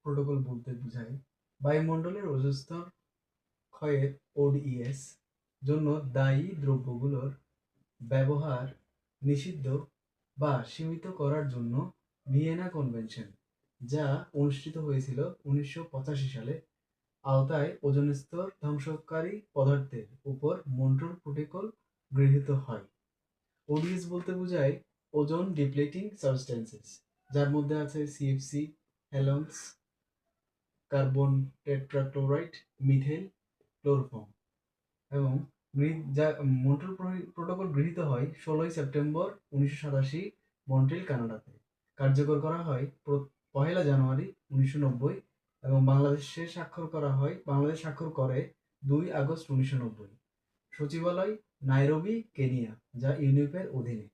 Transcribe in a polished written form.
Protocol বলতে বোঝায় বায়ুমণ্ডলের ওজোন স্তর ক্ষয়ের ওডিএস জন্য দায়ী দ্রব্যগুলোর ব্যবহার নিষিদ্ধ বা সীমিত করার জন্য ভিয়েনা কনভেনশন, যা অনুষ্ঠিত হয়েছিল 1985 সালে, আওতায় ওজোন স্তর ধ্বংসকারী পদার্থের উপর মন্ট্রিল প্রোটোকল গৃহীত হয়। ওডিএস বলতে বোঝায় ওজোন ডিপ্লেটিং সাবস্টেন্সেস, যার মধ্যে আছে CFC, halons, carbon tetrachloride, methane, chloroform এবং যা মন্ট্রিল প্রোটোকল গৃহীত হয় 16 সেপ্টেম্বর 1987 মন্ট্রিল, কানাডাতে। কার্যকর করা হয় 1 জানুয়ারি 1990 এবং বাংলাদেশ স্বাক্ষর করে 2 আগস্ট 1990। সচিবালয় নাইরোবি, কেনিয়া, যা ইউনিপের অধীনে।